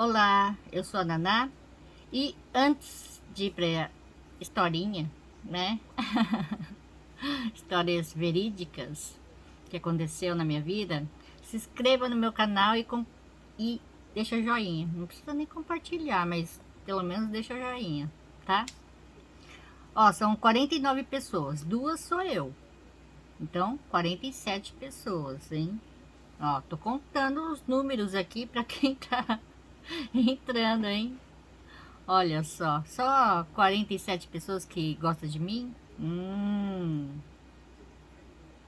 Olá, eu sou a Naná e antes de ir para historinha, né? Histórias verídicas que aconteceu na minha vida, se inscreva no meu canal e deixa joinha. Não precisa nem compartilhar, mas pelo menos deixa joinha, tá? Ó, são 49 pessoas, duas sou eu. Então, 47 pessoas, hein? Ó, tô contando os números aqui para quem tá entrando, hein? Olha só 47 pessoas que gostam de mim?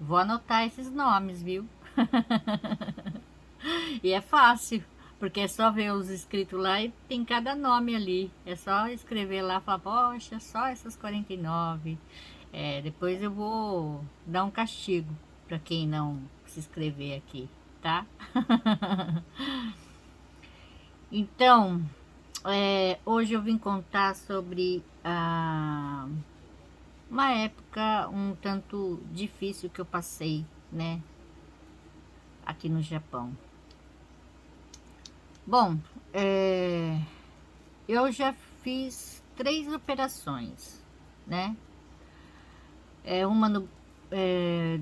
Vou anotar esses nomes, viu? E é fácil, porque é só ver os inscritos lá e tem cada nome ali. É só escrever lá e falar, poxa, só essas 49. Depois eu vou dar um castigo para quem não se inscrever aqui, tá? Então, hoje eu vim contar sobre uma época um tanto difícil que eu passei, né, aqui no Japão. Bom, eu já fiz 3 operações, né? Uma no,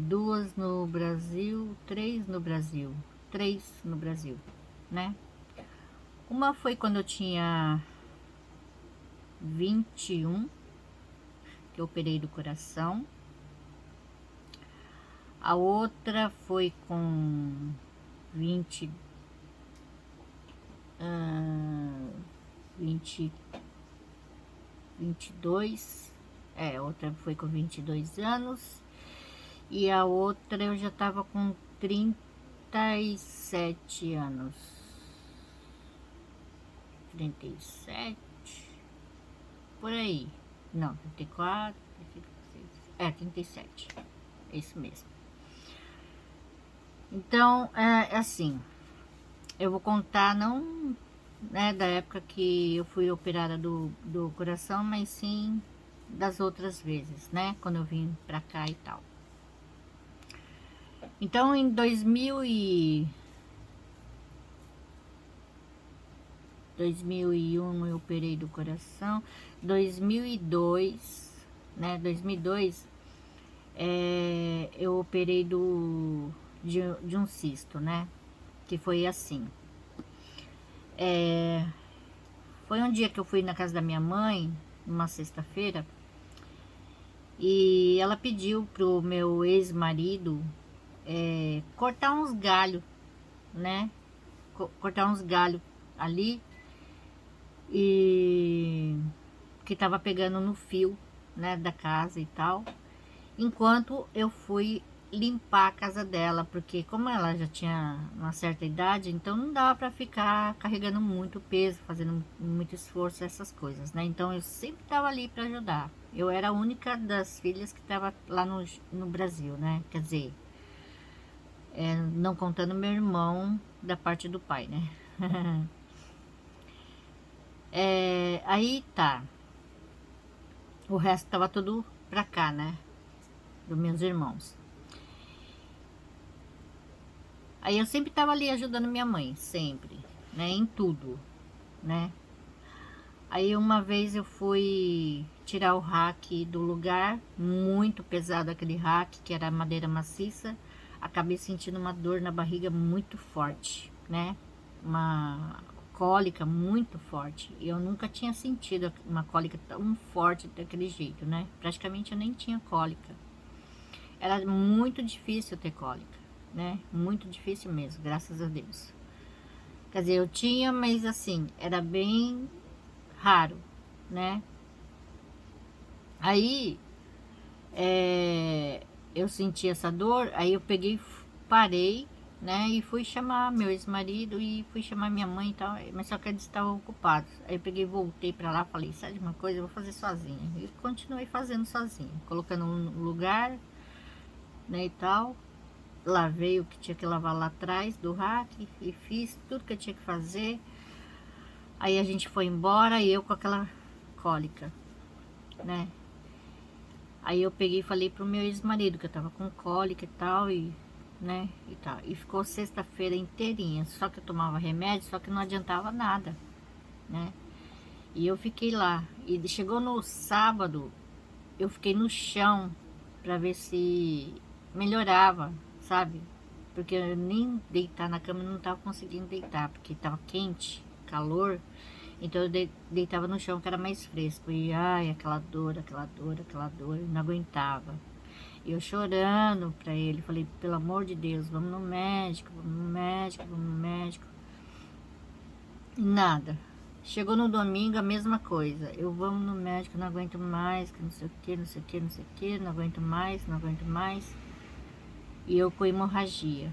duas no Brasil, 3 no Brasil, né? Uma foi quando eu tinha 21, que eu operei do coração. A outra foi com 20, 20, 22. Outra foi com 22 anos. E a outra eu já tava com 37 anos. 37, por aí. Não, 34, 36. 37. É isso mesmo. Então, assim, eu vou contar não, né, da época que eu fui operada do coração, mas sim das outras vezes, né, quando eu vim pra cá e tal. Então, em 2001 eu operei do coração. 2002, né, 2002, eu operei de um cisto, né, que foi assim. Foi um dia que eu fui na casa da minha mãe, numa sexta-feira, e ela pediu pro meu ex-marido cortar uns galhos, né? Cortar uns galhos ali e que tava pegando no fio, né, da casa e tal. Enquanto eu fui limpar a casa dela, porque como ela já tinha uma certa idade, então não dava para ficar carregando muito peso, fazendo muito esforço, essas coisas, né? Então eu sempre estava ali para ajudar. Eu era a única das filhas que estava lá no Brasil, né? Quer dizer, não contando meu irmão da parte do pai, né? Aí tá, o resto tava tudo pra cá, né? Dos meus irmãos. Aí eu sempre tava ali ajudando minha mãe, sempre, né? Em tudo, né? Aí uma vez eu fui tirar o rack do lugar, muito pesado aquele rack, que era madeira maciça. Acabei sentindo uma dor na barriga muito forte, né? Uma cólica muito forte. Eu nunca tinha sentido uma cólica tão forte daquele jeito, né? Praticamente eu nem tinha cólica. Era muito difícil ter cólica, né? Muito difícil mesmo, graças a Deus. Quer dizer, eu tinha, mas assim, era bem raro, né? Aí, eu senti essa dor, aí eu peguei, parei, né? E fui chamar meu ex-marido e fui chamar minha mãe e tal, mas só que eles estavam ocupados. Aí eu peguei, voltei pra lá, falei, sabe de uma coisa, eu vou fazer sozinha. E continuei fazendo sozinha, colocando no lugar, né, e tal. Lavei o que tinha que lavar lá atrás do rack e fiz tudo que eu tinha que fazer. Aí a gente foi embora e eu com aquela cólica, né? Aí eu peguei e falei pro meu ex-marido que eu tava com cólica e tal, e né, e tal. E ficou sexta-feira inteirinha, só que eu tomava remédio, só que não adiantava nada, né. E eu fiquei lá, e chegou no sábado, eu fiquei no chão para ver se melhorava, sabe? Porque eu nem deitar na cama eu não tava conseguindo deitar, porque tava quente, calor. Então eu deitava no chão que era mais fresco. E ai, aquela dor, aquela dor, aquela dor, eu não aguentava. E eu chorando pra ele, falei, pelo amor de Deus, vamos no médico, vamos no médico, vamos no médico. Nada. Chegou no domingo a mesma coisa. Eu vamos no médico, não aguento mais, que não sei o que, não sei o que, não sei o que, não aguento mais, não aguento mais. E eu com hemorragia,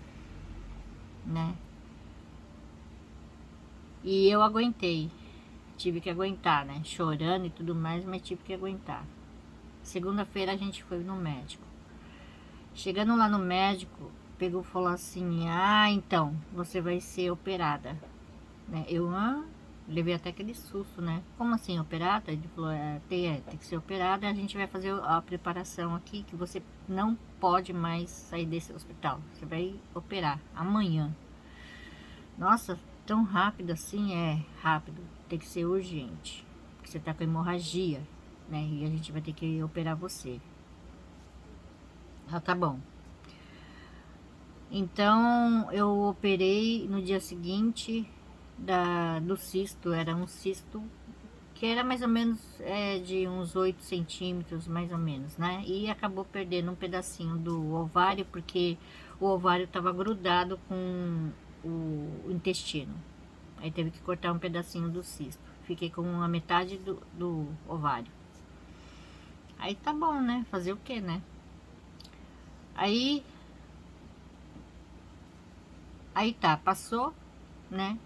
né? E eu aguentei. Tive que aguentar, né? Chorando e tudo mais, mas tive que aguentar. Segunda-feira a gente foi no médico. Chegando lá no médico, pegou e falou assim: ah, então, você vai ser operada, né? Eu, levei até aquele susto, né? Como assim, operada? Ele falou, tem que ser operada, a gente vai fazer a preparação aqui, que você não pode mais sair desse hospital. Você vai operar amanhã. Nossa, tão rápido assim? É, rápido. Tem que ser urgente. Porque você tá com hemorragia, né? E a gente vai ter que operar você. Ah, tá bom. Então, eu operei no dia seguinte do cisto. Era um cisto que era mais ou menos de uns 8 centímetros, mais ou menos, né? E acabou perdendo um pedacinho do ovário, porque o ovário estava grudado com o intestino. Aí teve que cortar um pedacinho do cisto. Fiquei com a metade do ovário. Aí tá bom, né? Fazer o que, né? Aí tá, passou, né?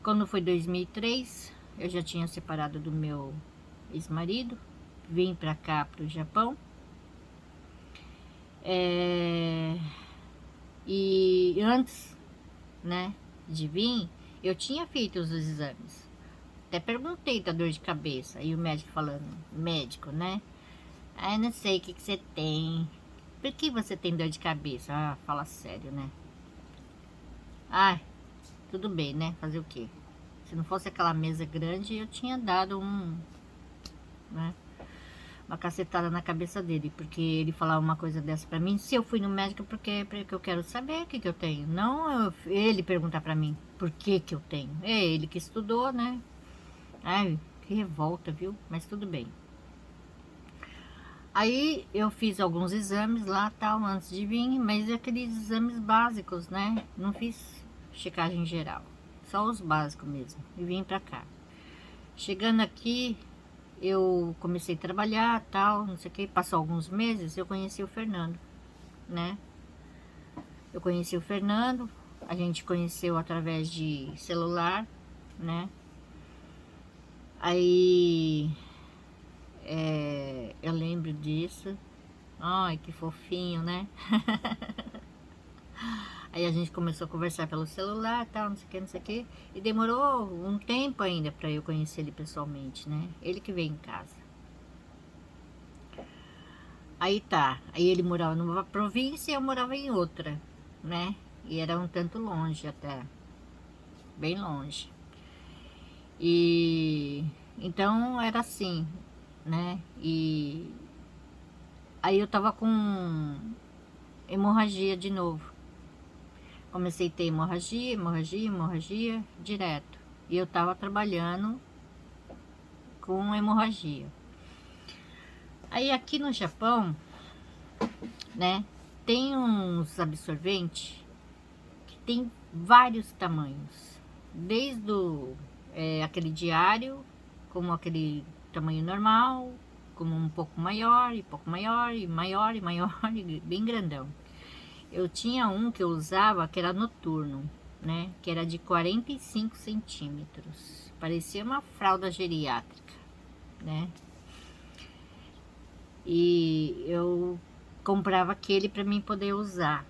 Quando foi 2003, eu já tinha separado do meu ex-marido, vim pra cá, pro Japão. E antes, né, de vir, eu tinha feito os exames. Até perguntei da dor de cabeça. E o médico falando, médico, né? Ah, eu não sei o que você tem. Por que você tem dor de cabeça? Ah, fala sério, né? Ai, tudo bem, né? Fazer o quê? Se não fosse aquela mesa grande, eu tinha dado né, uma cacetada na cabeça dele, porque ele falava uma coisa dessa pra mim. Se eu fui no médico, porque eu quero saber o que que eu tenho. Não ele perguntar pra mim por que que eu tenho. É ele que estudou, né? Ai, que revolta, viu? Mas tudo bem. Aí eu fiz alguns exames lá, tal, antes de vir, mas aqueles exames básicos, né? Não fiz checagem geral, só os básicos mesmo. E vim pra cá. Chegando aqui, eu comecei a trabalhar, tal, não sei o que. Passou alguns meses, eu conheci o Fernando, né? Eu conheci o Fernando, a gente conheceu através de celular, né? Aí eu lembro disso. Ai, que fofinho, né? Aí a gente começou a conversar pelo celular, tal, não sei o que, não sei o que. E demorou um tempo ainda pra eu conhecer ele pessoalmente, né? Ele que veio em casa. Aí tá, aí ele morava numa província e eu morava em outra, né? E era um tanto longe até, bem longe. E então era assim, né? E aí eu tava com hemorragia de novo. Comecei a ter hemorragia, direto. E eu tava trabalhando com hemorragia. Aí aqui no Japão, né, tem uns absorventes que tem vários tamanhos. Desde aquele diário, como aquele tamanho normal, como um pouco maior, e pouco maior, e maior, e maior, e bem grandão. Eu tinha um que eu usava que era noturno, né? Que era de 45 centímetros. Parecia uma fralda geriátrica, né? E eu comprava aquele para mim poder usar,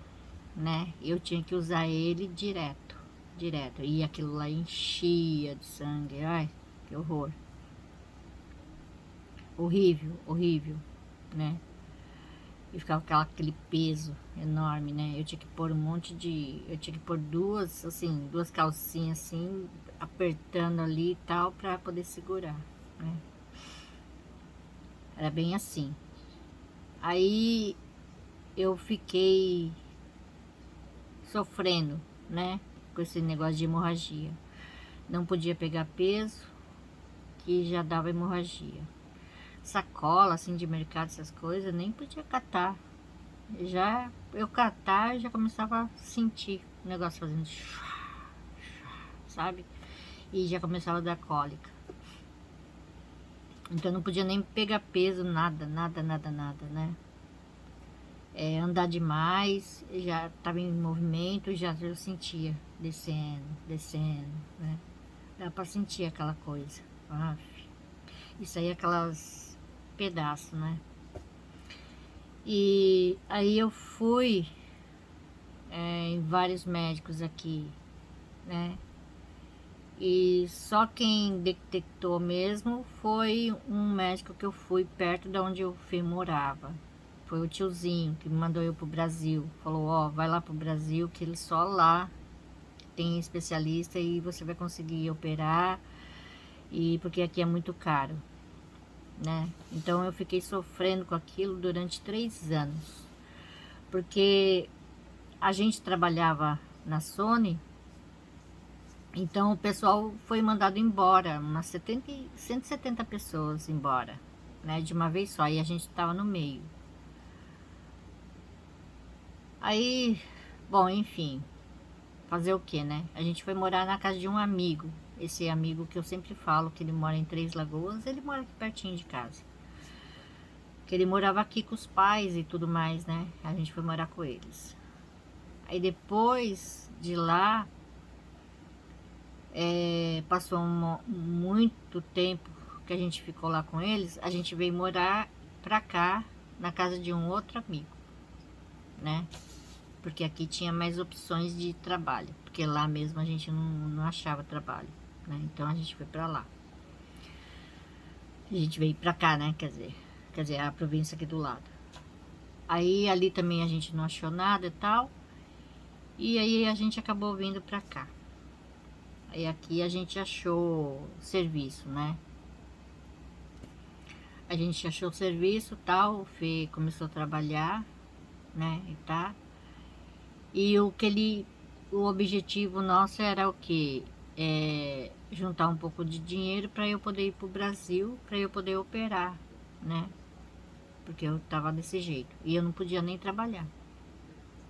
né? Eu tinha que usar ele direto, direto. E aquilo lá enchia de sangue. Ai, que horror. Horrível, horrível, né? E ficava aquele peso enorme, né? Eu tinha que pôr um monte de... Eu tinha que pôr duas, assim, duas calcinhas, assim, apertando ali e tal, pra poder segurar, né? Era bem assim. Aí eu fiquei sofrendo, né? Com esse negócio de hemorragia. Não podia pegar peso, que já dava hemorragia. Sacola, assim, de mercado, essas coisas, nem podia catar. Já eu catar, já começava a sentir o negócio fazendo, sabe? E já começava a dar cólica. Então não podia nem pegar peso, nada, nada, nada, nada, né? Andar demais, já estava em movimento, já eu sentia descendo, descendo, né? Dá para sentir aquela coisa. Aff. Isso aí, aquelas pedaços, né? E aí eu fui em vários médicos aqui, né? E só quem detectou mesmo foi um médico que eu fui perto de onde eu morava. Foi o tiozinho que me mandou eu pro Brasil. Falou, ó, vai lá pro Brasil que ele só lá tem especialista e você vai conseguir operar, e porque aqui é muito caro, né? Então eu fiquei sofrendo com aquilo durante 3 anos. Porque a gente trabalhava na Sony, então o pessoal foi mandado embora, umas 170 pessoas embora, né? De uma vez só, e a gente estava no meio. Aí, bom, enfim, fazer o que, né? A gente foi morar na casa de um amigo. Esse amigo que eu sempre falo, que ele mora em Três Lagoas, ele mora aqui pertinho de casa. Que ele morava aqui com os pais e tudo mais, né? A gente foi morar com eles. Aí depois de lá, passou muito tempo que a gente ficou lá com eles, a gente veio morar pra cá, na casa de um outro amigo, né? Porque aqui tinha mais opções de trabalho, porque lá mesmo a gente não achava trabalho, né? Então a gente foi pra lá. A gente veio pra cá, né? Quer dizer, a província aqui do lado. Aí ali também a gente não achou nada e tal, e aí a gente acabou vindo pra cá. Aí aqui a gente achou serviço, né? A gente achou serviço, tal, o Fê começou a trabalhar, né, e tá. E o objetivo nosso era o quê? Juntar um pouco de dinheiro para eu poder ir pro Brasil, para eu poder operar, né? Porque eu tava desse jeito. E eu não podia nem trabalhar.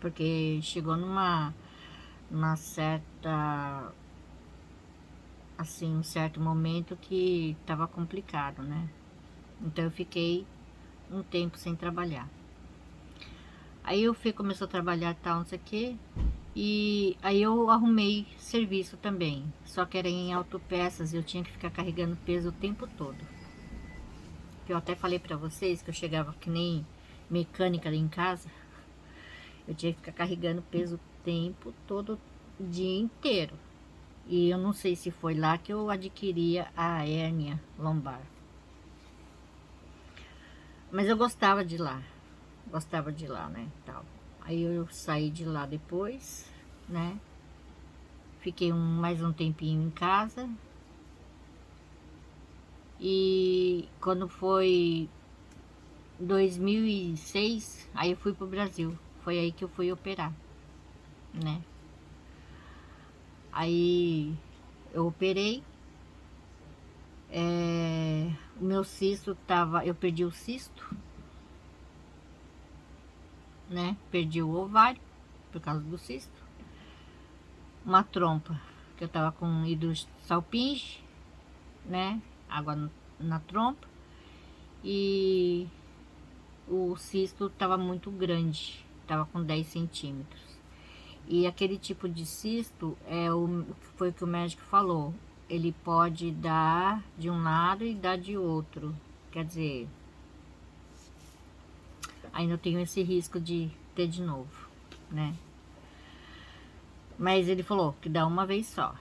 Porque chegou numa certa, assim, um certo momento que tava complicado, né? Então eu fiquei um tempo sem trabalhar. Aí o Fê começou a trabalhar e tal, não sei o que. E aí eu arrumei serviço também. Só que era em autopeças e eu tinha que ficar carregando peso o tempo todo. Que eu até falei pra vocês que eu chegava que nem mecânica ali em casa. Eu tinha que ficar carregando peso o tempo todo, o dia inteiro. E eu não sei se foi lá que eu adquiria a hérnia lombar. Mas eu gostava de lá. Gostava de lá, né, tal. Aí eu saí de lá depois, né? Fiquei mais um tempinho em casa. E quando foi 2006, aí eu fui pro Brasil. Foi aí que eu fui operar, né? Aí eu operei. O meu cisto tava... Eu perdi o cisto, né? Perdi o ovário por causa do cisto. Uma trompa, que eu tava com hidrosalpinge, né? Água na trompa. E o cisto estava muito grande, estava com 10 centímetros. E aquele tipo de cisto foi o que o médico falou. Ele pode dar de um lado e dar de outro. Quer dizer, ainda eu tenho esse risco de ter de novo, né? Mas ele falou que dá uma vez só,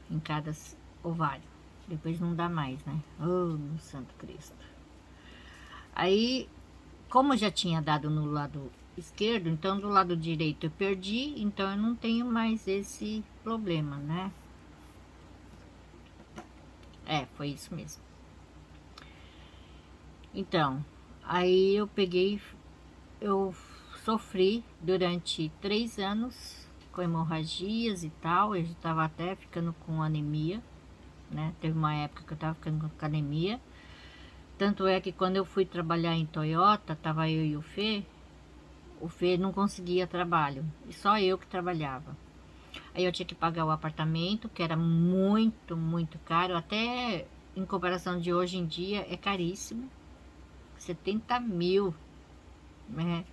em cada ovário. Depois não dá mais, né? Oh, meu santo Cristo. Aí como eu já tinha dado no lado esquerdo, então do lado direito eu perdi, então eu não tenho mais esse problema, né? Foi isso mesmo. Então, aí eu peguei, eu sofri durante 3 anos com hemorragias e tal, eu já tava até ficando com anemia, né? Teve uma época que eu tava ficando com anemia. Tanto é que quando eu fui trabalhar em Toyota, tava eu e o Fê não conseguia trabalho, e só eu que trabalhava. Aí eu tinha que pagar o apartamento, que era muito, muito caro, até em comparação de hoje em dia é caríssimo, 70 mil, né?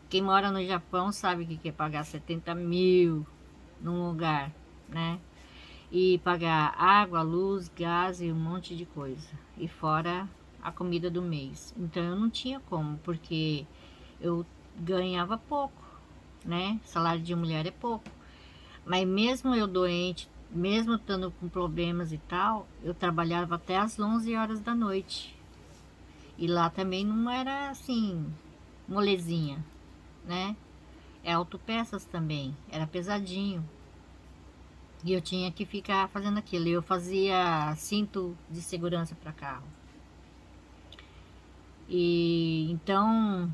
Quem mora no Japão sabe o que é pagar 70 mil num lugar, né? E pagar água, luz, gás e um monte de coisa. E fora a comida do mês. Então eu não tinha como, porque eu ganhava pouco, né? Salário de mulher é pouco. Mas mesmo eu doente, mesmo estando com problemas e tal, eu trabalhava até às 11 horas da noite. E lá também não era assim, molezinha, né? É autopeças também, era pesadinho. E eu tinha que ficar fazendo aquilo. Eu fazia cinto de segurança para carro. E então,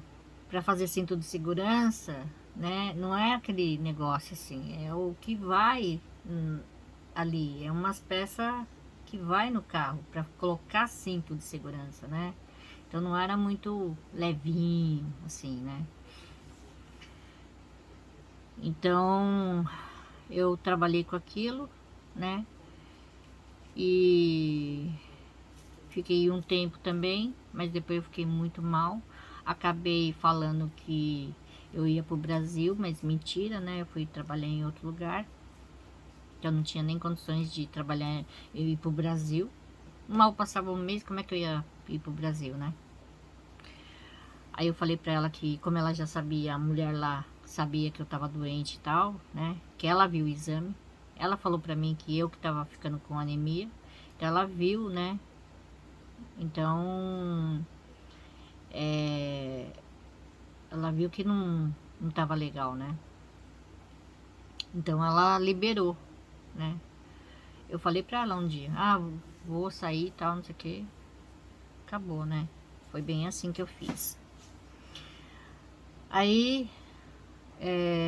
para fazer cinto de segurança, né, não é aquele negócio assim, é o que vai ali, é umas peças que vai no carro para colocar cinto de segurança, né? Então não era muito levinho, assim, né? Então eu trabalhei com aquilo, né? E fiquei um tempo também, mas depois eu fiquei muito mal. Acabei falando que eu ia pro Brasil, mas mentira, né? Eu fui trabalhar em outro lugar. Eu não tinha nem condições de trabalhar e ir pro Brasil. Mal passava um mês, como é que eu ia ir pro Brasil, né? Aí eu falei pra ela que, como ela já sabia, a mulher lá sabia que eu tava doente e tal, né? Que ela viu o exame. Ela falou pra mim que eu que tava ficando com anemia. Então ela viu, né? Então, ela viu que não tava legal, né? Então ela liberou, né? Eu falei pra ela um dia, vou sair e tal, não sei o que. Acabou, né? Foi bem assim que eu fiz. Aí,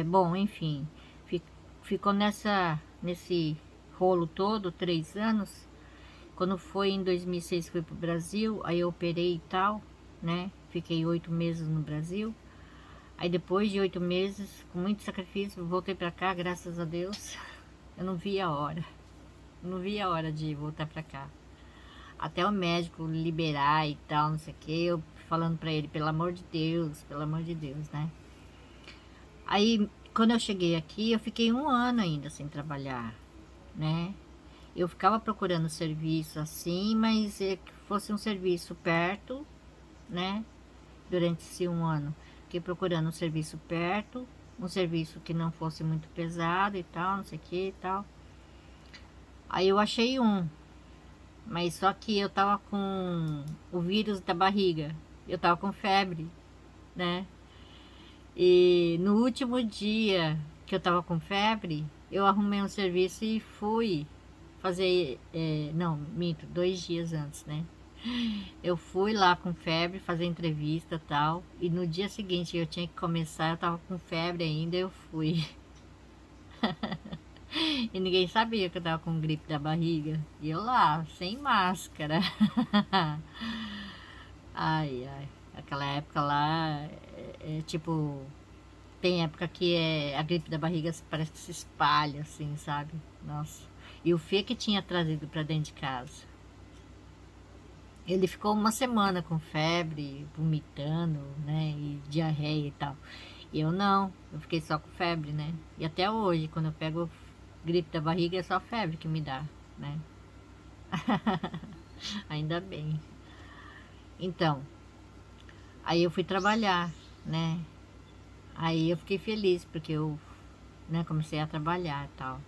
bom, enfim, ficou nesse rolo todo, 3 anos. Quando foi em 2006, fui pro Brasil, aí eu operei e tal, né? Fiquei 8 meses no Brasil. Aí depois de 8 meses, com muito sacrifício, voltei pra cá, graças a Deus. Eu não vi a hora. Não vi a hora de voltar pra cá. Até o médico liberar e tal, não sei o que. Eu falando pra ele, pelo amor de Deus, né? Aí, quando eu cheguei aqui, eu fiquei 1 ano ainda sem trabalhar, né? Eu ficava procurando serviço assim, mas que fosse um serviço perto, né? Durante esse 1 ano. Fiquei procurando um serviço perto, um serviço que não fosse muito pesado e tal, não sei o que e tal. Aí eu achei mas só que eu tava com o vírus da barriga. Eu tava com febre, né? E no último dia que eu tava com febre, eu arrumei um serviço e fui fazer, não, minto, 2 dias antes, né? Eu fui lá com febre fazer entrevista e tal, e no dia seguinte eu tinha que começar, eu tava com febre ainda, eu fui. E ninguém sabia que eu tava com gripe da barriga. E eu lá, sem máscara. Ai, ai. Aquela época lá, tipo, tem época que a gripe da barriga parece que se espalha, assim, sabe? Nossa. E o Fê que tinha trazido pra dentro de casa. Ele ficou 1 semana com febre, vomitando, né? E diarreia e tal. E eu não, eu fiquei só com febre, né? E até hoje, quando eu pego gripe da barriga, é só febre que me dá, né? Ainda bem. Então, aí eu fui trabalhar, né? Aí eu fiquei feliz, porque eu, né, comecei a trabalhar e tal.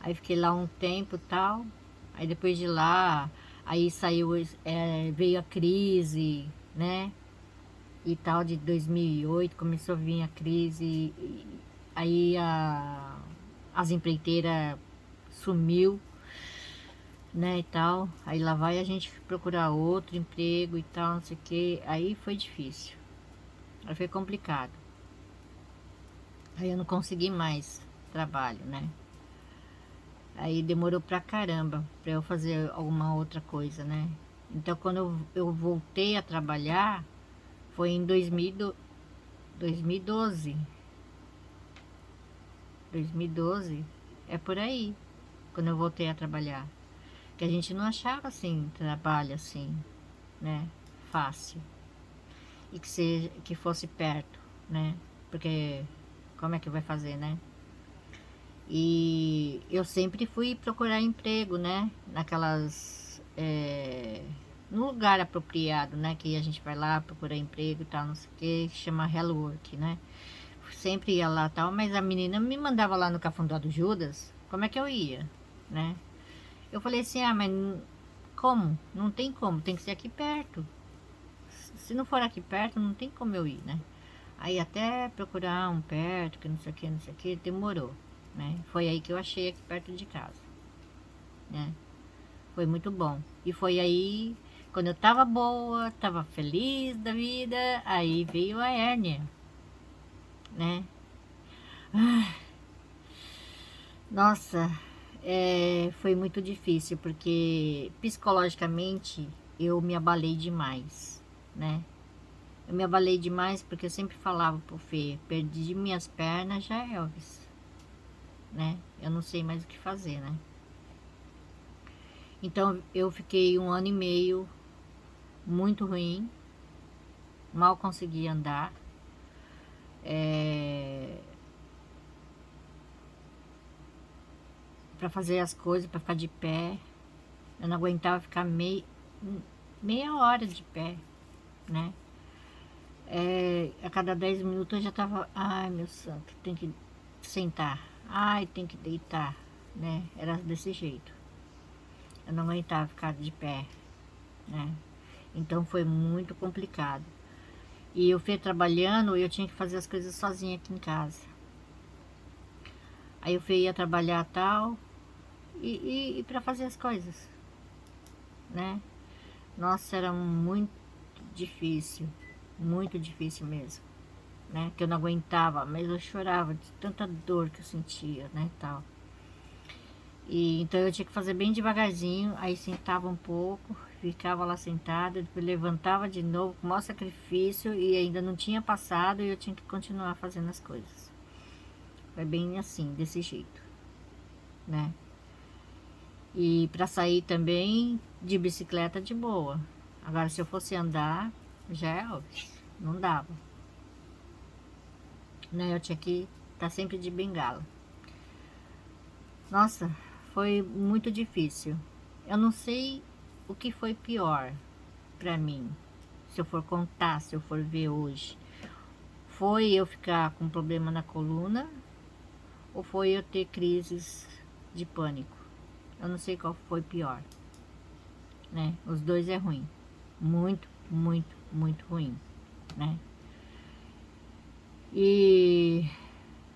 Aí fiquei lá um tempo e tal. Aí depois de lá, aí saiu, veio a crise, né? e tal, de 2008, começou a vir a crise, aí as empreiteiras sumiu, né, e tal, aí lá vai a gente procurar outro emprego e tal, não sei o que, aí foi difícil, aí foi complicado, aí eu não consegui mais trabalho, né, aí demorou pra caramba pra eu fazer alguma outra coisa, né, então quando eu voltei a trabalhar, foi em 2012, 2012, é por aí, quando eu voltei a trabalhar. Que a gente não achava assim, trabalho assim, né? Fácil. E que fosse perto, né? Porque como é que vai fazer, né? E eu sempre fui procurar emprego, né? No lugar apropriado, né? Que a gente vai lá procurar emprego e tal, não sei o que chama Hello Work, né? Sempre ia lá e tal, mas a menina me mandava lá no Cafundó do Judas, como é que eu ia, né? Eu falei assim, mas como? Não tem como, tem que ser aqui perto. Se não for aqui perto, não tem como eu ir, né? Aí até procurar um perto, que não sei o que, não sei o que, demorou, né? Foi aí que eu achei aqui perto de casa, né? Foi muito bom. E foi aí, quando eu tava boa, tava feliz da vida, aí veio a hérnia, né? Nossa, foi muito difícil, porque psicologicamente eu me abalei demais, né? Eu me abalei demais porque eu sempre falava pro Fê, perdi minhas pernas, já é, Elvis, né? Eu não sei mais o que fazer, né? Então eu fiquei 1 ano e meio muito ruim, mal conseguia andar, para fazer as coisas, para ficar de pé. Eu não aguentava ficar meia hora de pé, né? A cada 10 minutos eu já tava, ai meu santo, tem que sentar, ai tem que deitar, né? Era desse jeito. Eu não aguentava ficar de pé, né? Então foi muito complicado. E eu fui trabalhando, eu tinha que fazer as coisas sozinha aqui em casa. Aí eu fui ia trabalhar tal, e para fazer as coisas, né? Nossa, era muito difícil mesmo, né? Que eu não aguentava, mas eu chorava de tanta dor que eu sentia, né, tal. E então eu tinha que fazer bem devagarzinho, aí sentava um pouco, ficava lá sentada, depois levantava de novo, com o maior sacrifício, e ainda não tinha passado e eu tinha que continuar fazendo as coisas. Foi bem assim, desse jeito, né? E para sair também de bicicleta de boa. Agora se eu fosse andar, já é óbvio, não dava, né? Eu tinha que estar sempre de bengala. Nossa, foi muito difícil. Eu não sei o que foi pior para mim, se eu for contar, se eu for ver hoje. Foi eu ficar com problema na coluna ou foi eu ter crises de pânico? Eu não sei qual foi pior, né? Os dois é ruim. Muito, muito, muito ruim, né? E,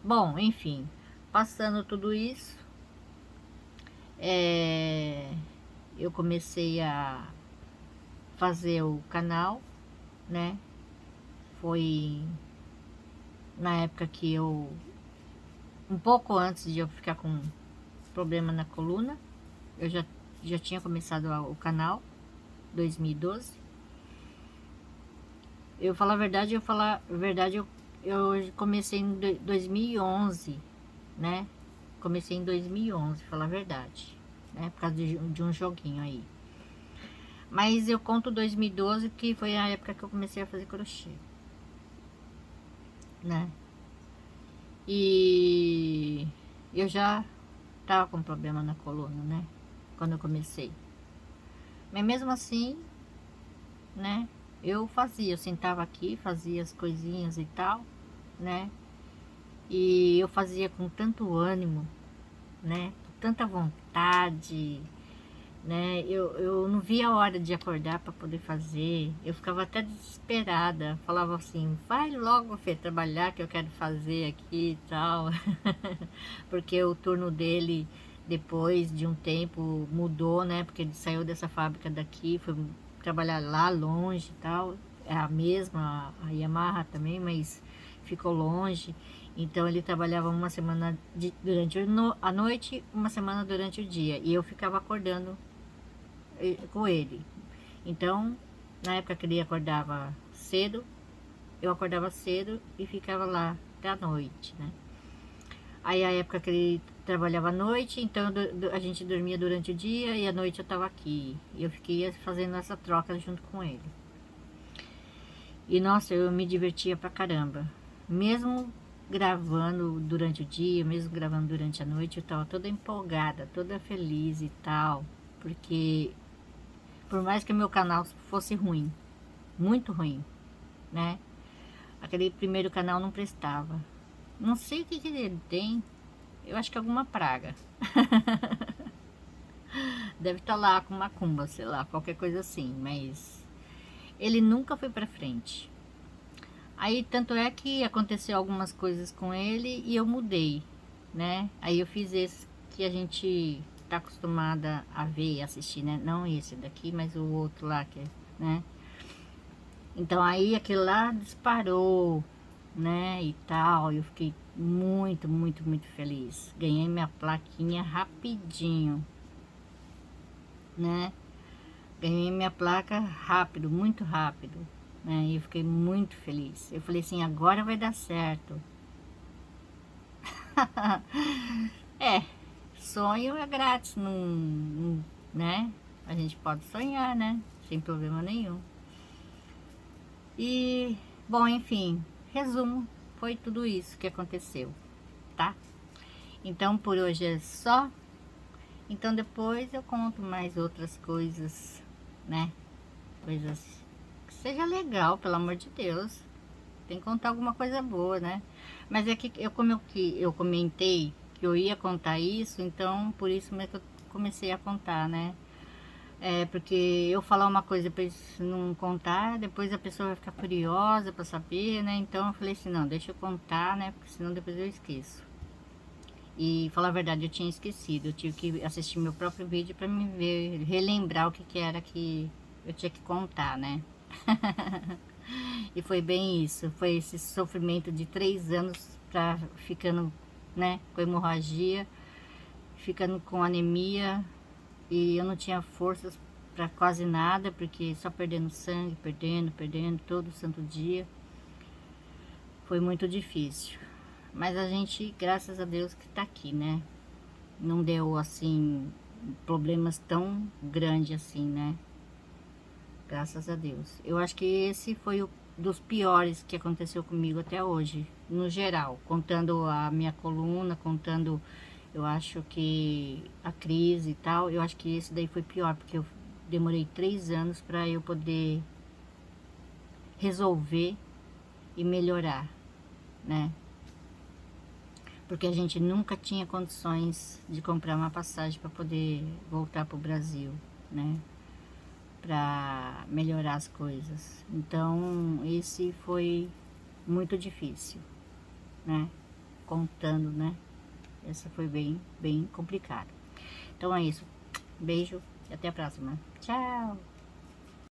bom, enfim, passando tudo isso, eu comecei a fazer o canal, né? Foi na época que um pouco antes de eu ficar com problema na coluna, eu já tinha começado o canal, 2012. Eu comecei em 2011, né? Comecei em 2011, falar a verdade, né? Por causa de um joguinho aí. Mas eu conto 2012 que foi a época que eu comecei a fazer crochê, né? E eu já tava com problema na coluna, né? Quando eu comecei. Mas mesmo assim, né? Eu sentava aqui, fazia as coisinhas e tal, né? E eu fazia com tanto ânimo, né? Com tanta vontade, né? Eu não via a hora de acordar para poder fazer. Eu ficava até desesperada. Falava assim, vai logo, Fê, trabalhar que eu quero fazer aqui e tal. Porque o turno dele, depois de um tempo, mudou, né? Porque ele saiu dessa fábrica daqui, foi trabalhar lá longe e tal. É a mesma, a Yamaha também, mas ficou longe. Então ele trabalhava uma semana durante a noite, uma semana durante o dia. E eu ficava acordando com ele. Então, na época que ele acordava cedo, eu acordava cedo e ficava lá até a noite, né? Aí a época que ele trabalhava à noite, então a gente dormia durante o dia e à noite eu estava aqui. E eu fiquei fazendo essa troca junto com ele. E nossa, eu me divertia pra caramba. Mesmo gravando durante o dia, mesmo gravando durante a noite, eu estava toda empolgada, toda feliz e tal. Porque por mais que o meu canal fosse ruim, muito ruim, né? Aquele primeiro canal não prestava. Não sei o que que ele tem. Eu acho que é alguma praga. Deve estar lá com macumba, sei lá, qualquer coisa assim. Mas ele nunca foi pra frente. Aí tanto é que aconteceu algumas coisas com ele e eu mudei, né? Aí eu fiz esse que a gente tá acostumada a ver e assistir, né? Não esse daqui, mas o outro lá que, né? Então aí aquilo lá disparou, né, e tal. Eu fiquei muito, muito, muito feliz. Ganhei minha plaquinha rapidinho, né? Ganhei minha placa rápido, muito rápido, né? E eu fiquei muito feliz. Eu falei assim, agora vai dar certo. É, sonho é grátis, não, né? A gente pode sonhar, né? Sem problema nenhum. E, bom, enfim, resumo, foi tudo isso que aconteceu, tá? Então por hoje é só. Então depois eu conto mais outras coisas, né? Coisas que seja legal, pelo amor de Deus. Tem que contar alguma coisa boa, né? Mas é que eu, eu comentei que eu ia contar isso, então por isso mesmo que eu comecei a contar, né? É, porque eu falar uma coisa para eles não contar, depois a pessoa vai ficar curiosa para saber, né? Então eu falei assim, não, deixa eu contar, né? Porque senão depois eu esqueço. E falar a verdade, eu tinha esquecido. Eu tive que assistir meu próprio vídeo para me ver, relembrar o que, que era que eu tinha que contar, né? E foi bem isso. Foi esse sofrimento de 3 anos pra ficando, né, com hemorragia, ficando com anemia. E eu não tinha forças para quase nada, porque só perdendo sangue, perdendo todo santo dia. Foi muito difícil. Mas a gente, graças a Deus, que tá aqui, né? Não deu, assim, problemas tão grandes assim, né? Graças a Deus. Eu acho que esse foi o dos piores que aconteceu comigo até hoje, no geral. Contando a minha coluna, contando, eu acho que a crise e tal. Eu acho que esse daí foi pior, porque eu demorei 3 anos para eu poder resolver e melhorar, né? Porque a gente nunca tinha condições de comprar uma passagem para poder voltar para o Brasil, né? Para melhorar as coisas. Então, esse foi muito difícil, né? Contando, né? Essa foi bem complicado. Então é isso. Beijo e até a próxima. Tchau!